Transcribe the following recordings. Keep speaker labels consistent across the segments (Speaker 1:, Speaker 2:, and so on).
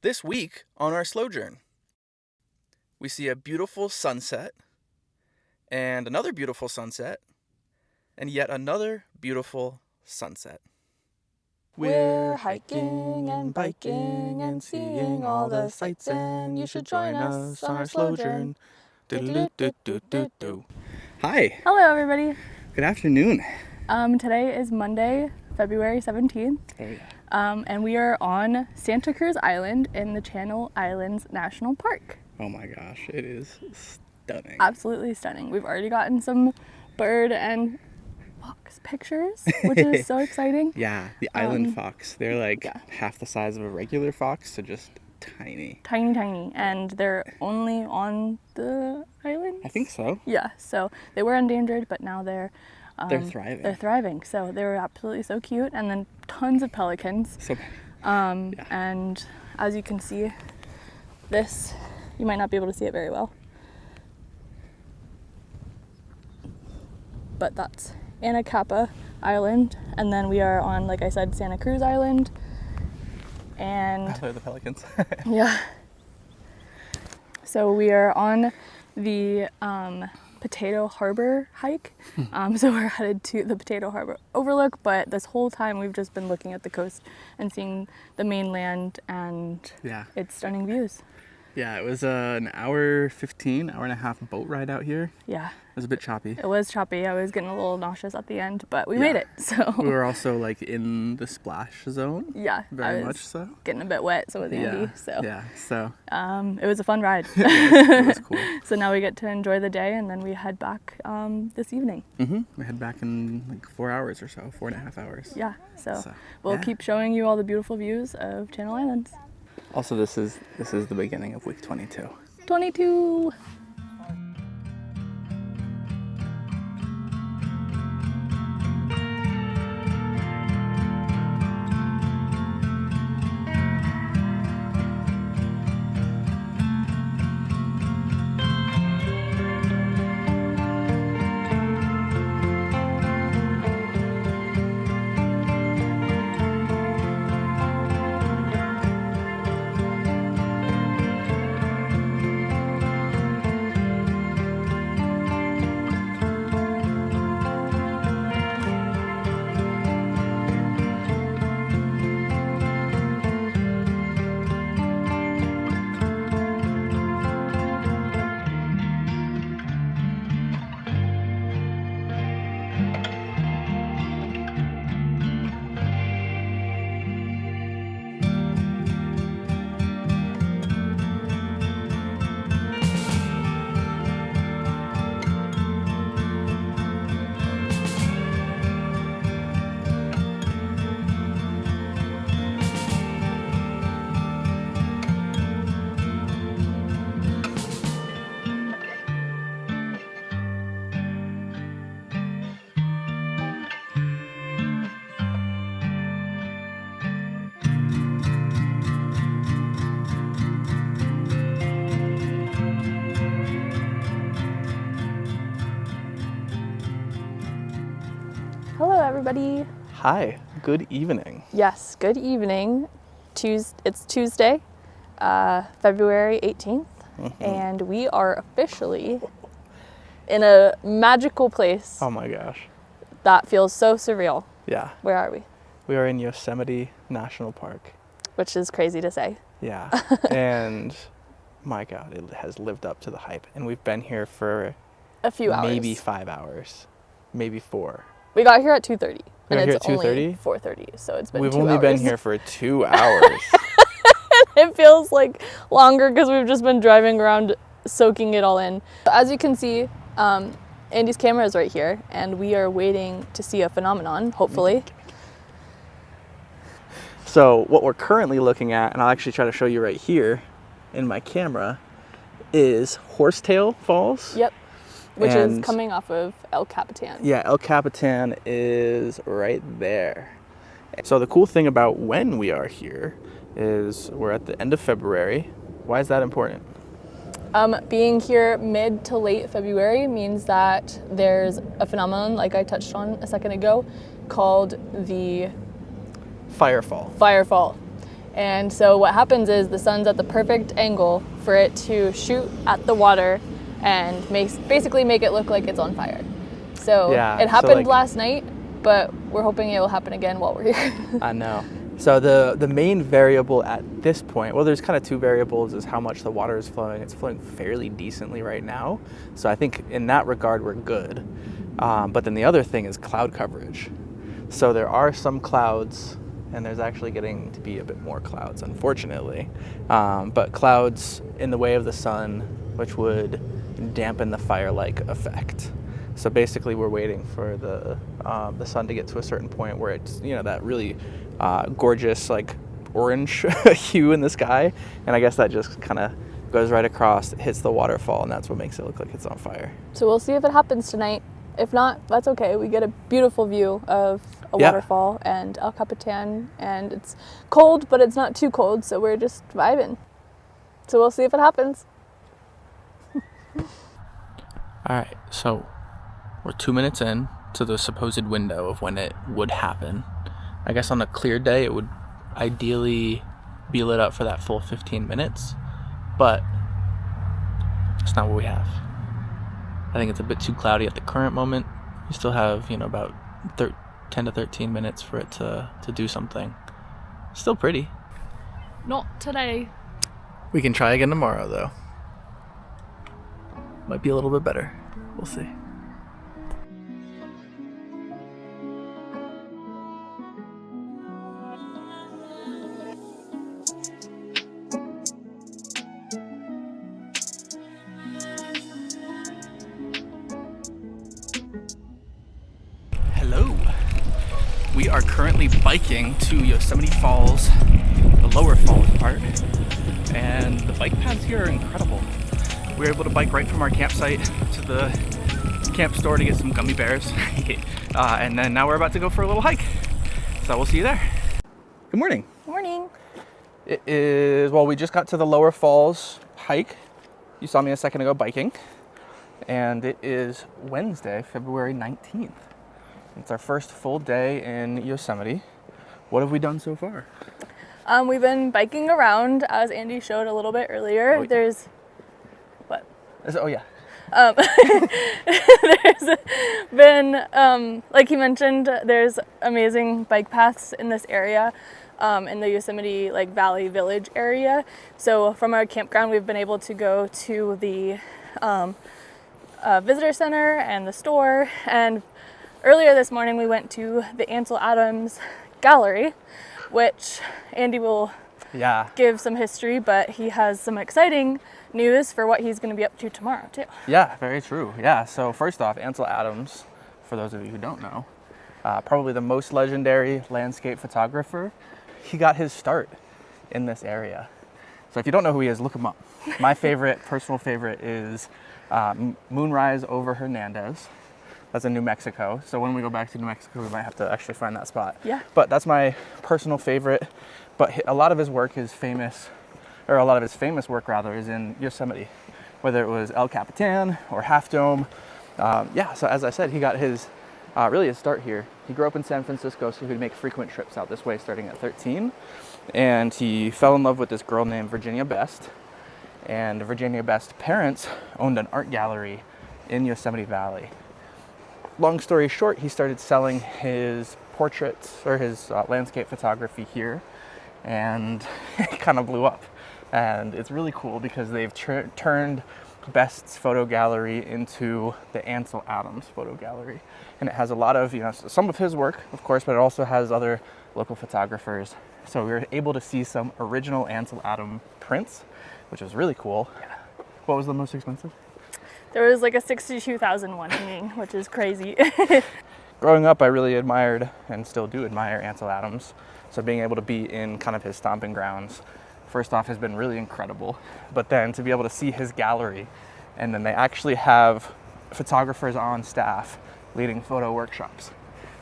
Speaker 1: This week on our slow journey, we see a beautiful sunset, and another beautiful sunset, and yet another beautiful sunset.
Speaker 2: We're hiking and biking and seeing all the sights, and you should join us on our slow journey.
Speaker 1: Hi.
Speaker 2: Hello, everybody.
Speaker 1: Good afternoon.
Speaker 2: Today is Monday, February 17th.
Speaker 1: Oh, yeah.
Speaker 2: And we are on Santa Cruz Island in the Channel Islands National Park.
Speaker 1: Oh my gosh, it is stunning.
Speaker 2: Absolutely stunning. We've already gotten some bird and fox pictures, which is so exciting.
Speaker 1: Yeah, the island fox. They're like
Speaker 2: yeah.
Speaker 1: half the size of a regular fox, so just tiny.
Speaker 2: Tiny. And they're only on the island?
Speaker 1: I think so.
Speaker 2: Yeah, so they were endangered, but now they're
Speaker 1: thriving.
Speaker 2: They're thriving. So they were absolutely so cute. And then tons of pelicans.
Speaker 1: So many. Yeah.
Speaker 2: And as you can see, this, you might not be able to see it very well, but that's Anacapa Island. And then we are on, like I said, Santa Cruz Island. And
Speaker 1: They're the pelicans.
Speaker 2: yeah. So we are on the Potato Harbor hike. So we're headed to the Potato Harbor overlook, but this whole time we've just been looking at the coast and seeing the mainland and its stunning views.
Speaker 1: Yeah, it was an hour and a half boat ride out here.
Speaker 2: Yeah.
Speaker 1: It was a bit choppy.
Speaker 2: It was choppy. I was getting a little nauseous at the end, but we made it. So
Speaker 1: we were also like in the splash zone.
Speaker 2: Yeah,
Speaker 1: very much so.
Speaker 2: Getting a bit wet, so was Andy. So it was a fun ride.
Speaker 1: It was cool.
Speaker 2: So now we get to enjoy the day, and then we head back this evening.
Speaker 1: We head back in like 4 hours or so, 4.5 hours.
Speaker 2: Yeah. So we'll keep showing you all the beautiful views of Channel Islands.
Speaker 1: Also, this is the beginning of week 22.
Speaker 2: 22. Hello, everybody.
Speaker 1: Hi. Good evening.
Speaker 2: Yes, good evening. It's Tuesday, February 18th, and we are officially in a magical place.
Speaker 1: Oh my gosh.
Speaker 2: That feels so surreal.
Speaker 1: Yeah.
Speaker 2: Where are we?
Speaker 1: We are in Yosemite National Park.
Speaker 2: Which is crazy to say.
Speaker 1: Yeah. And my God, it has lived up to the hype. And we've been here for
Speaker 2: a few hours.
Speaker 1: Maybe 5 hours. Maybe 4.
Speaker 2: We got here at 2:30.
Speaker 1: We got here at 2:30?
Speaker 2: Only 4:30, so it's been 2 hours.
Speaker 1: We've only been here for 2 hours.
Speaker 2: It feels like longer because we've just been driving around soaking it all in. As you can see, Andy's camera is right here, and we are waiting to see a phenomenon, hopefully.
Speaker 1: So what we're currently looking at, and I'll actually try to show you right here in my camera, is Horsetail Falls.
Speaker 2: Yep. Which is coming off of El Capitan.
Speaker 1: Yeah, El Capitan is right there. So the cool thing about when we are here is we're at the end of February. Why is that important?
Speaker 2: Being here mid to late February means that there's a phenomenon, like I touched on a second ago, called the
Speaker 1: Firefall.
Speaker 2: Firefall. And so what happens is the sun's at the perfect angle for it to shoot at the water and basically make it look like it's on fire. So it happened last night, but we're hoping it will happen again while we're here.
Speaker 1: I know. So the main variable at this point, well, there's kind of two variables, is how much the water is flowing. It's flowing fairly decently right now. So I think in that regard, we're good. But then the other thing is cloud coverage. So there are some clouds, and there's actually getting to be a bit more clouds, unfortunately. But clouds in the way of the sun, which would dampen the fire-like effect. So basically, we're waiting for the sun to get to a certain point where it's, that really gorgeous, like, orange hue in the sky. And I guess that just kind of goes right across, hits the waterfall, and that's what makes it look like it's on fire.
Speaker 2: So we'll see if it happens tonight. If not, that's okay. We get a beautiful view of a waterfall and El Capitan, and it's cold, but it's not too cold, so we're just vibing. So we'll see if it happens.
Speaker 1: All right, so we're 2 minutes in to the supposed window of when it would happen. I guess on a clear day, it would ideally be lit up for that full 15 minutes, but it's not what we have. I think it's a bit too cloudy at the current moment. You still have, about 10 to 13 minutes for it to do something. Still pretty.
Speaker 2: Not today.
Speaker 1: We can try again tomorrow, though. Might be a little bit better. We'll see. Hello. We are currently biking to Yosemite Falls, the lower falls part, and the bike paths here are incredible. We were able to bike right from our campsite to the camp store to get some gummy bears, and then now we're about to go for a little hike. So we'll see you there. Good morning.
Speaker 2: Morning.
Speaker 1: It is, well, we just got to the lower falls hike. You saw me a second ago biking, and it is Wednesday, February 19th. It's our first full day in Yosemite. What have we done so far?
Speaker 2: We've been biking around, as Andy showed a little bit earlier.
Speaker 1: Oh,
Speaker 2: There's, what?
Speaker 1: Oh, yeah.
Speaker 2: There's been, like he mentioned, there's amazing bike paths in this area, in the Yosemite Valley Village area. So from our campground, we've been able to go to the visitor center and the store. And earlier this morning, we went to the Ansel Adams Gallery, which Andy will give some history, but he has some exciting news for what he's going to be up to tomorrow, too.
Speaker 1: Yeah, very true. Yeah, so first off, Ansel Adams, for those of you who don't know, probably the most legendary landscape photographer. He got his start in this area. So if you don't know who he is, look him up. My personal favorite is Moonrise over Hernandez. That's in New Mexico. So when we go back to New Mexico, we might have to actually find that spot.
Speaker 2: Yeah.
Speaker 1: But that's my personal favorite. But a lot of his work is famous, or a lot of his famous work rather, is in Yosemite, whether it was El Capitan or Half Dome. So as I said, he got his start here. He grew up in San Francisco, so he would make frequent trips out this way starting at 13. And he fell in love with this girl named Virginia Best. And Virginia Best's parents owned an art gallery in Yosemite Valley. Long story short, he started selling his portraits or his landscape photography here, and it kind of blew up. And it's really cool because they've turned Best's photo gallery into the Ansel Adams photo gallery. And it has a lot of, some of his work, of course, but it also has other local photographers. So we were able to see some original Ansel Adams prints, which was really cool. Yeah. What was the most expensive?
Speaker 2: There was a 62,000 one hanging, which is crazy.
Speaker 1: Growing up, I really admired and still do admire Ansel Adams. So being able to be in kind of his stomping grounds, first off, has been really incredible. But then to be able to see his gallery, and then they actually have photographers on staff leading photo workshops.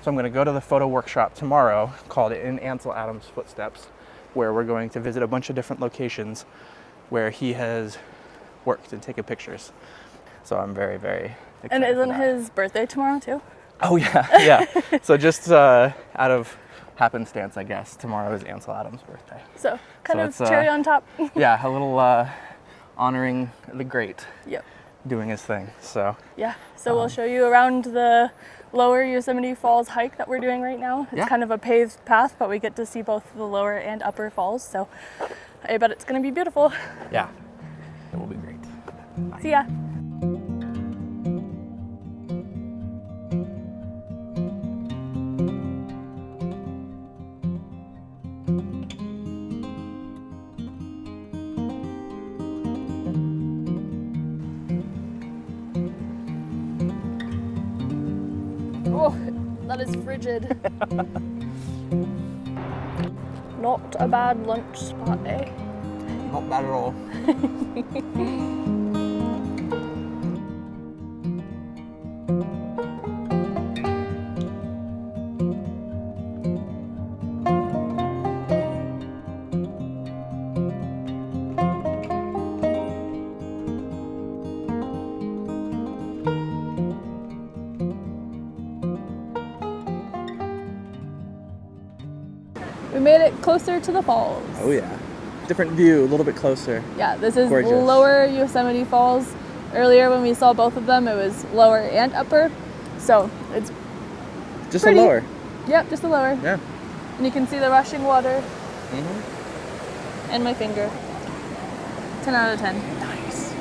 Speaker 1: So I'm going to go to the photo workshop tomorrow called In Ansel Adams' Footsteps, where we're going to visit a bunch of different locations where he has worked and taken pictures. So I'm very, very excited.
Speaker 2: And isn't his birthday tomorrow too?
Speaker 1: Oh yeah, yeah. So just out of happenstance, I guess, tomorrow is Ansel Adams' birthday.
Speaker 2: So kind
Speaker 1: So
Speaker 2: of
Speaker 1: it's,
Speaker 2: cherry on top.
Speaker 1: Yeah, a little honoring the great
Speaker 2: Yep.
Speaker 1: doing his thing. So
Speaker 2: Yeah. So we'll show you around the lower Yosemite Falls hike that we're doing right now. It's
Speaker 1: Yeah.
Speaker 2: kind of a paved path, but we get to see both the lower and upper falls. So I bet it's going to be beautiful.
Speaker 1: yeah, it will be great.
Speaker 2: See ya. Oh, that is frigid. Not a bad lunch spot, eh?
Speaker 1: Not bad at all.
Speaker 2: We made it closer to the falls.
Speaker 1: Oh yeah, different view, a little bit closer.
Speaker 2: Yeah, this is
Speaker 1: Gorgeous.
Speaker 2: lower Yosemite Falls. Earlier when we saw both of them, it was lower and upper. So it's
Speaker 1: Just
Speaker 2: pretty-
Speaker 1: a lower.
Speaker 2: Yep, just the lower.
Speaker 1: Yeah.
Speaker 2: And you can see the rushing water
Speaker 1: Mm-hmm.
Speaker 2: and my finger. 10 out of 10.
Speaker 1: Nice.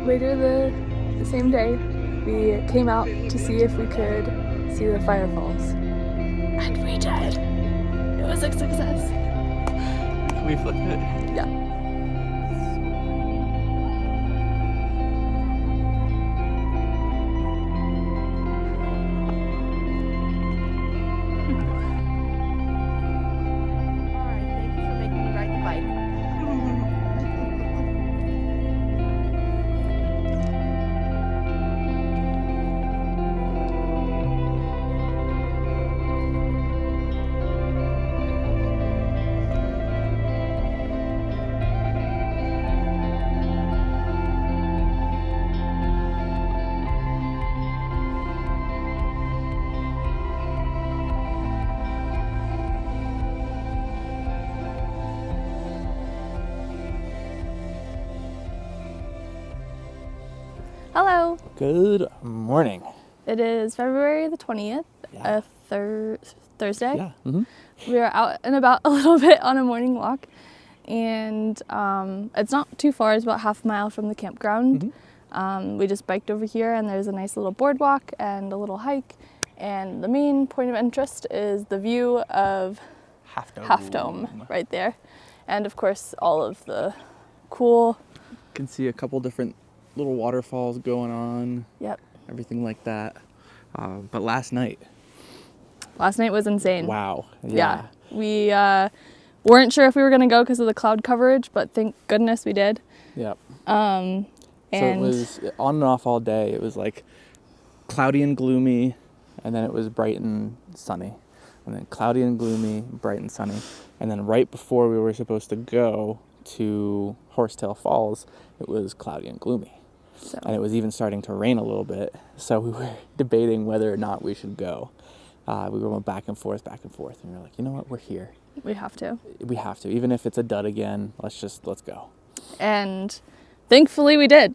Speaker 2: Later the same day, we came out to see if we could see the fire falls. And we did. It was a success.
Speaker 1: We flipped it.
Speaker 2: Yeah.
Speaker 3: Alright, thank you for making me ride the bike.
Speaker 2: Hello.
Speaker 1: Good morning.
Speaker 2: It is February the 20th,
Speaker 1: Yeah.
Speaker 2: a Thursday.
Speaker 1: Yeah. Mm-hmm.
Speaker 2: We are out and about a little bit on a morning walk, and it's not too far. It's about half a mile from the campground. We just biked over here, and there's a nice little boardwalk and a little hike. And the main point of interest is the view of Half Dome right there, and of course all of the cool.
Speaker 1: Can see a couple different little waterfalls going on.
Speaker 2: Yep.
Speaker 1: Everything like that. But last night,
Speaker 2: Last night was insane.
Speaker 1: wow.
Speaker 2: Yeah. We weren't sure if we were going to go because of the cloud coverage, but thank goodness we did.
Speaker 1: Yep.
Speaker 2: And
Speaker 1: So it was on and off all day. It was like cloudy and gloomy, and then it was bright and sunny. And then cloudy and gloomy, bright and sunny. And then right before we were supposed to go to Horsetail Falls, it was cloudy and gloomy.
Speaker 2: so
Speaker 1: And it was even starting to rain a little bit. So we were debating whether or not we should go. We were going back and forth. And we were like, you know what? We're here.
Speaker 2: we have to.
Speaker 1: We have to. Even if it's a dud again, let's go.
Speaker 2: And thankfully we did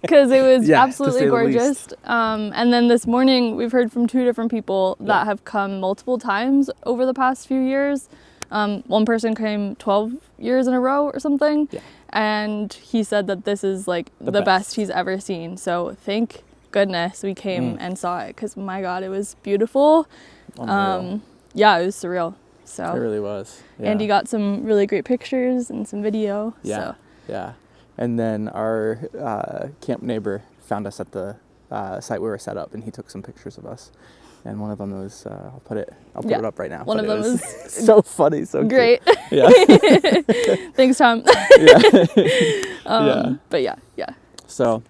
Speaker 2: because it was
Speaker 1: Yeah, to
Speaker 2: absolutely
Speaker 1: say the
Speaker 2: gorgeous.
Speaker 1: least.
Speaker 2: And then this morning we've heard from 2 different people
Speaker 1: Yeah.
Speaker 2: that have come multiple times over the past few years. One person came 12 years in a row or something.
Speaker 1: Yeah.
Speaker 2: And he said that this is like
Speaker 1: The
Speaker 2: the best
Speaker 1: best.
Speaker 2: he's ever seen. So thank goodness we came
Speaker 1: Mm.
Speaker 2: and saw it because my God, it was beautiful.
Speaker 1: Unreal.
Speaker 2: Yeah, it was surreal. So
Speaker 1: It really was. Yeah.
Speaker 2: Andy got some really great pictures and some video.
Speaker 1: Yeah.
Speaker 2: So
Speaker 1: Yeah. And then our camp neighbor found us at the site we were set up, and he took some pictures of us. And one of them was, I'll put it
Speaker 2: Yeah.
Speaker 1: up right now.
Speaker 2: One
Speaker 1: but
Speaker 2: of
Speaker 1: it
Speaker 2: them
Speaker 1: was
Speaker 2: was
Speaker 1: so funny, so cute.
Speaker 2: great.
Speaker 1: Yeah.
Speaker 2: Thanks, Tom.
Speaker 1: Yeah. Yeah.
Speaker 2: But yeah.
Speaker 1: So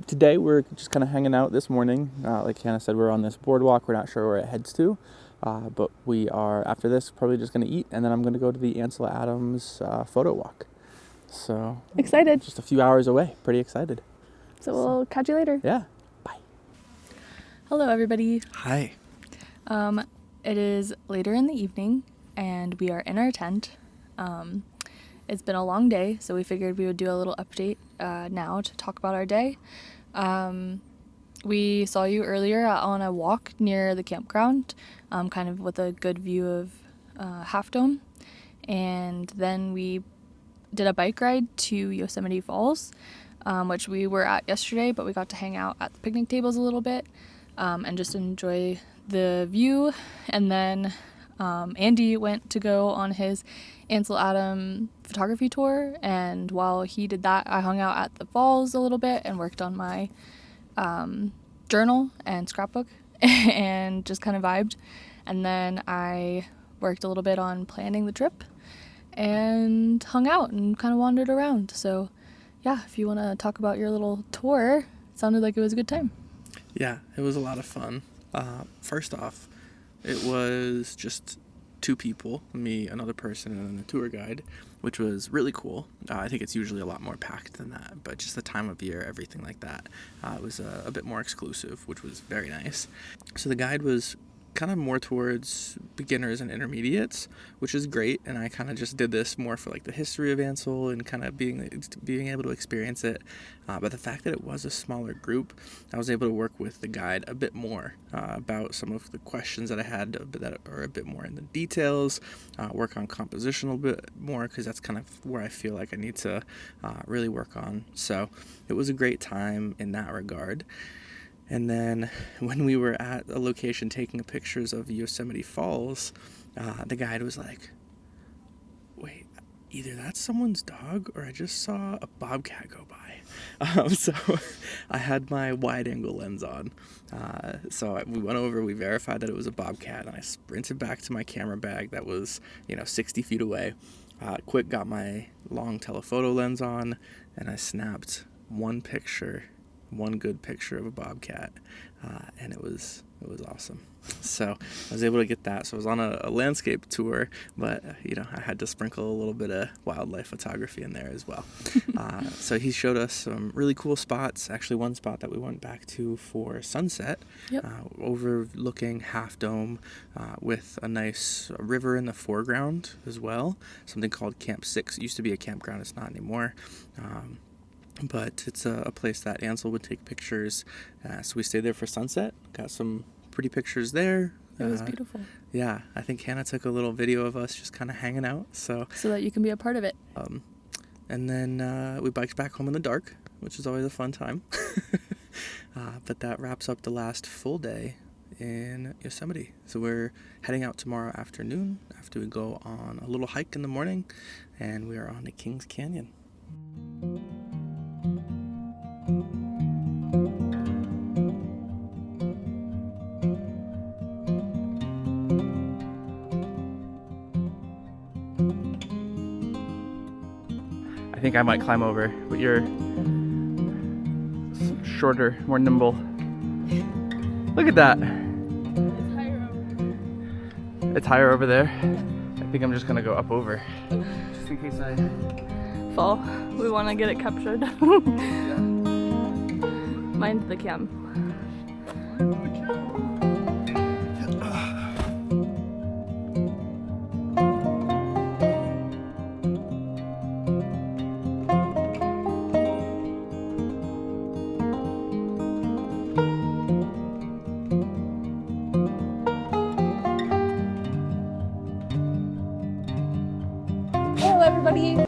Speaker 1: today we're just kind of hanging out this morning. Like Hannah said, we're on this boardwalk. We're not sure where it heads to. But we are, after this, probably just going to eat, and then I'm going to go to the Ansel Adams photo walk. So
Speaker 2: Excited.
Speaker 1: just a few hours away. Pretty excited.
Speaker 2: So we'll catch you later.
Speaker 1: Yeah. Bye.
Speaker 2: Hello, everybody.
Speaker 1: Hi.
Speaker 2: It is later in the evening, and we are in our tent. It's been a long day, so we figured we would do a little update now to talk about our day. We saw you earlier on a walk near the campground, kind of with a good view of Half Dome. And then we did a bike ride to Yosemite Falls, which we were at yesterday, but we got to hang out at the picnic tables a little bit and just enjoy the view. And then Andy went to go on his Ansel Adams photography tour, and while he did that, I hung out at the falls a little bit and worked on my journal and scrapbook and just kind of vibed. And then I worked a little bit on planning the trip and hung out and kind of wandered around. So yeah, if you want to talk about your little tour, it sounded like it was a good time.
Speaker 4: Yeah, it was a lot of fun. First off, it was just 2 people, me, another person, and then the tour guide, which was really cool. I think it's usually a lot more packed than that, but just the time of year, everything like that, it was a bit more exclusive, which was very nice. So the guide was kind of more towards beginners and intermediates, which is great, and I kind of just did this more for like the history of Ansel and kind of being able to experience it. But the fact that it was a smaller group, I was able to work with the guide a bit more about some of the questions that I had that are a bit more in the details, work on composition a little bit more, because that's kind of where I feel like I need to really work on. So it was a great time in that regard. And then when we were at a location taking pictures of Yosemite Falls, the guide was like, wait, either that's someone's dog or I just saw a bobcat go by. So I had my wide angle lens on. So we went over, we verified that it was a bobcat, and I sprinted back to my camera bag that was, 60 feet away. Quick got my long telephoto lens on, and I snapped one good picture of a bobcat, and it was awesome. So I was able to get that. So I was on a landscape tour, but I had to sprinkle a little bit of wildlife photography in there as well. So he showed us some really cool spots. Actually, one spot that we went back to for sunset,
Speaker 2: Yep.
Speaker 4: Overlooking Half Dome, with a nice river in the foreground as well. Something called Camp 6. It used to be a campground. It's not anymore. But it's a place that Ansel would take pictures. So we stayed there for sunset, got some pretty pictures there.
Speaker 2: It was beautiful.
Speaker 4: Yeah, I think Hannah took a little video of us just kind of hanging out. So
Speaker 2: that you can be a part of it.
Speaker 4: and then we biked back home in the dark, which is always a fun time. But that wraps up the last full day in Yosemite. So we're heading out tomorrow afternoon after we go on a little hike in the morning, and we are on to Kings Canyon.
Speaker 1: I think I might climb over, but you're shorter, more nimble. Look at that.
Speaker 2: It's higher over.
Speaker 1: It's higher over there. I think I'm just gonna go up over. Just in case I
Speaker 2: Fall. We want to get it captured. Mind the cam. Hello everybody!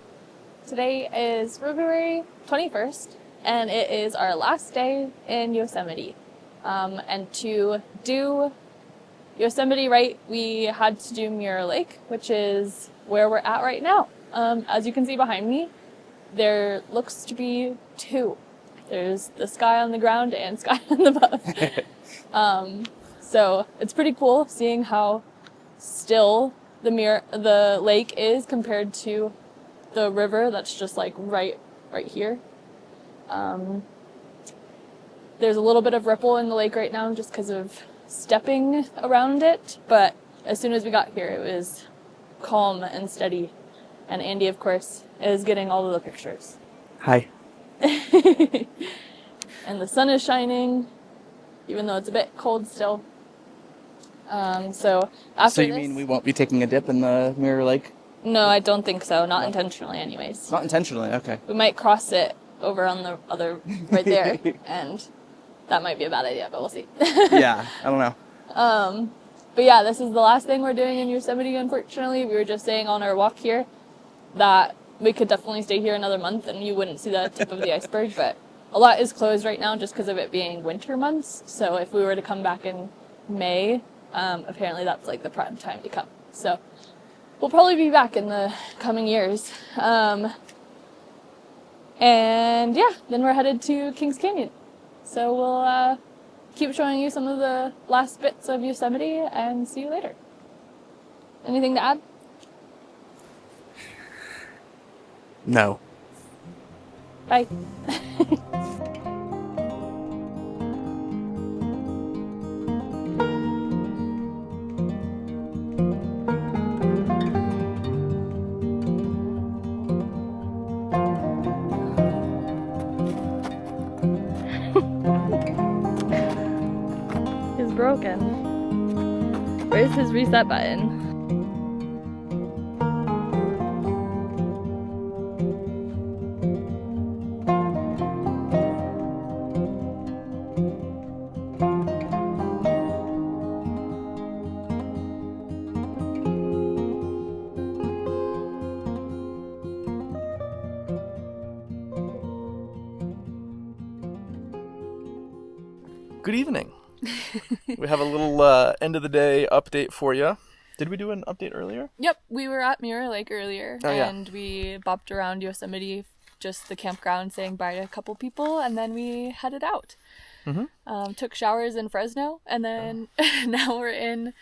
Speaker 2: Today is February 21st and it is our last day in Yosemite. And to do Yosemite right, we had to do Mirror Lake, which is where we're at right now. As you can see behind me, there looks to be 2. There's the sky on the ground and sky on the above. So it's pretty cool seeing how still the lake is compared to the river that's just like right here. There's a little bit of ripple in the lake right now just because of stepping around it, but as soon as we got here, it was calm and steady. And Andy, of course, is getting all of the pictures.
Speaker 1: Hi.
Speaker 2: And the sun is shining, even though it's a bit cold still. So after
Speaker 1: So you
Speaker 2: this,
Speaker 1: mean we won't be taking a dip in the Mirror Lake?
Speaker 2: No, I don't think so. Not intentionally, anyways.
Speaker 1: Not intentionally, okay.
Speaker 2: We might cross it over on the other right there, and that might be a bad idea, but we'll see.
Speaker 1: Yeah, I don't know.
Speaker 2: But yeah, this is the last thing we're doing in Yosemite, unfortunately. We were just saying on our walk here that we could definitely stay here another month and you wouldn't see the tip of the iceberg, but a lot is closed right now just because of it being winter months. So if we were to come back in May, apparently that's like the prime time to come. So we'll probably be back in the coming years. And yeah, then we're headed to Kings Canyon. So we'll keep showing you some of the last bits of Yosemite and see you later. Anything to add?
Speaker 1: No.
Speaker 2: Bye. He's broken. Where's his reset button?
Speaker 4: Good evening. We have a little end of the day update for you. Did we do an update earlier?
Speaker 2: Yep, we were at Mirror Lake earlier,
Speaker 4: Oh, yeah.
Speaker 2: and we bopped around Yosemite, just the campground, saying bye to a couple people, and then we headed out. Took showers in Fresno, and then now we're in,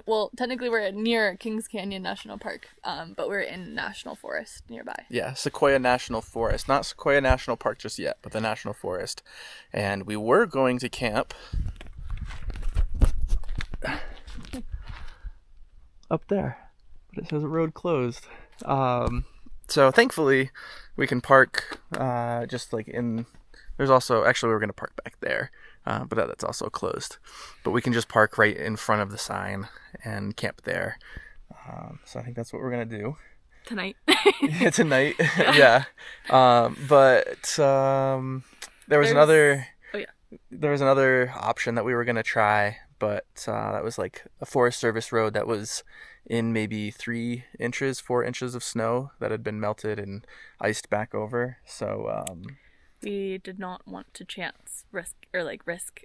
Speaker 2: well, technically we're near Kings Canyon National Park, but we're in National Forest nearby.
Speaker 4: Yeah, Sequoia National Forest. Not Sequoia National Park just yet, but the National Forest. And we were going to camp up there, but it says a road closed. So thankfully we can park just like in, there's also, actually we were going to park back there, but that's also closed. But we can just park right in front of the sign and camp there. So I think that's what we're going to do.
Speaker 2: Tonight.
Speaker 4: Yeah, tonight. Yeah. But there was another option that we were going to try, but that was like a Forest Service road that was in maybe 4 inches of snow that had been melted and iced back over. So
Speaker 2: We did not want to risk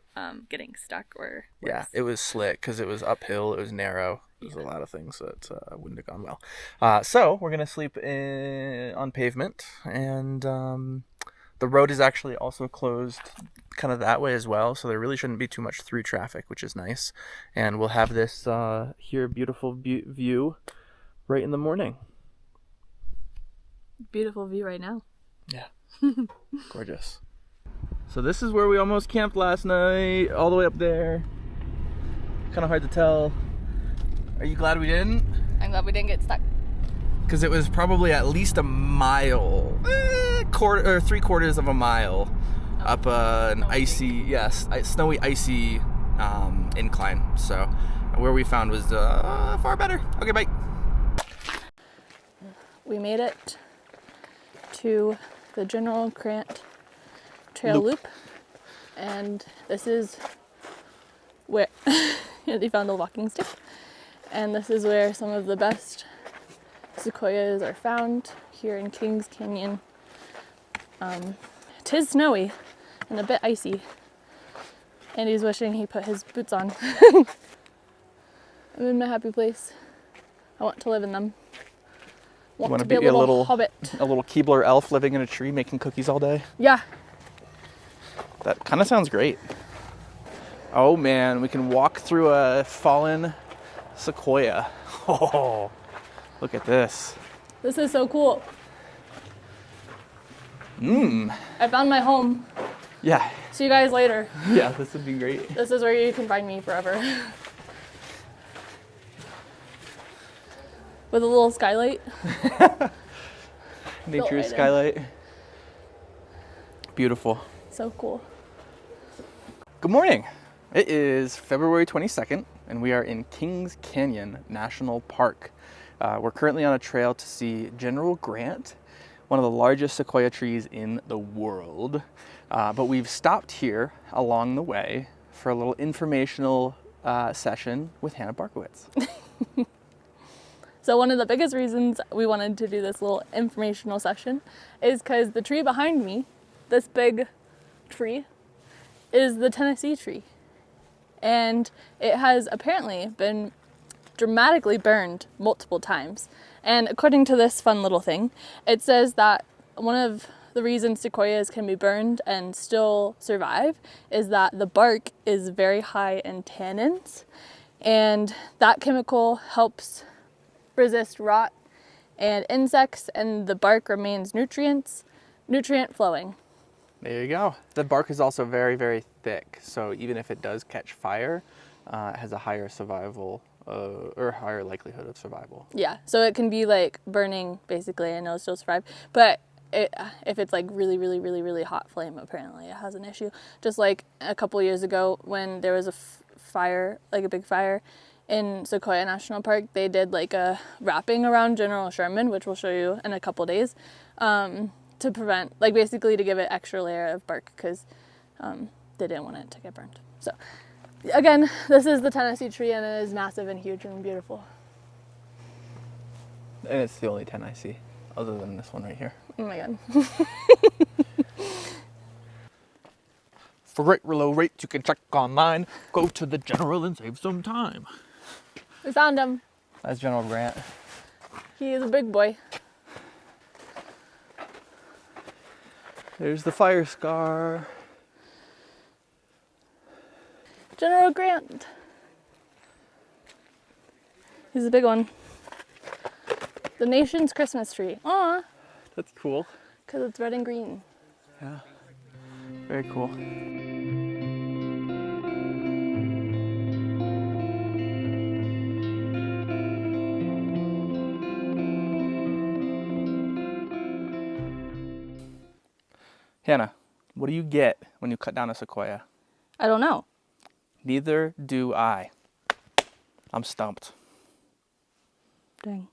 Speaker 2: getting stuck or worse.
Speaker 4: yeah, it was slick because it was uphill, it was narrow. There's a lot of things that wouldn't have gone well. So we're going to sleep on pavement, and the road is actually also closed kind of that way as well, so there really shouldn't be too much through traffic, which is nice. And we'll have this beautiful view right in the morning.
Speaker 2: Beautiful view right now.
Speaker 4: Yeah. Gorgeous. So this is where we almost camped last night, all the way up there. Kind of hard to tell. Are you glad we didn't?
Speaker 2: I'm glad we didn't get stuck.
Speaker 4: Because it was probably at least a mile, 3/4 of a mile up an snowy, icy incline. So where we found was far better. Okay, bye.
Speaker 2: We made it to the General Grant Trail Loop, and this is where they found a walking stick, and this is where some of the best sequoias are found here in Kings Canyon. It is snowy and a bit icy, and he's wishing he put his boots on. I'm in my happy place. I want to live in them. Want to be a little hobbit.
Speaker 1: A little Keebler elf living in a tree making cookies all day.
Speaker 2: Yeah.
Speaker 1: That kind of sounds great. Oh man, we can walk through a fallen sequoia. Oh, look at this.
Speaker 2: This is so cool. I found my home.
Speaker 1: Yeah,
Speaker 2: See you guys later.
Speaker 1: yeah, this would be great.
Speaker 2: This is where you can find me forever. with a little skylight.
Speaker 1: Nature's
Speaker 2: right in.
Speaker 1: skylight. Beautiful.
Speaker 2: So cool.
Speaker 1: Good morning. It is February 22nd, and we are in Kings Canyon National Park. We're currently on a trail to see General Grant, one of the largest sequoia trees in the world. But we've stopped here along the way for a little informational session with Hannah Barkowitz.
Speaker 2: So one of the biggest reasons we wanted to do this little informational session is because the tree behind me, this big tree, is the Tennessee tree. And it has apparently been dramatically burned multiple times. And according to this fun little thing, it says that one of the reasons sequoias can be burned and still survive is that the bark is very high in tannins, and that chemical helps resist rot and insects, and the bark remains nutrient flowing.
Speaker 1: There you go. The bark is also very, very thick, so even if it does catch fire, it has a higher survival or higher likelihood of survival.
Speaker 2: Yeah, so it can be like burning basically and it'll still survive, but if it's like really, really, really, really hot flame, apparently it has an issue. Just like a couple years ago when there was a fire, like a big fire in Sequoia National Park, they did like a wrapping around General Sherman, which we'll show you in a couple days, to prevent, like basically to give it extra layer of bark because they didn't want it to get burned. So again, this is the Tennessee tree and it is massive and huge and beautiful.
Speaker 1: And it's the only 10 I see, other than this one right here.
Speaker 2: Oh my god.
Speaker 4: For great low rates, you can check online. Go to the General and save some time.
Speaker 2: We found him.
Speaker 1: That's General Grant.
Speaker 2: He is a big boy.
Speaker 1: There's the fire scar.
Speaker 2: General Grant. He's a big one. The nation's Christmas tree. Aw,
Speaker 1: That's cool.
Speaker 2: because it's red and green.
Speaker 1: Yeah. Very cool. Hannah, what do you get when you cut down a sequoia?
Speaker 2: I don't know.
Speaker 1: Neither do I. I'm stumped.
Speaker 2: Dang.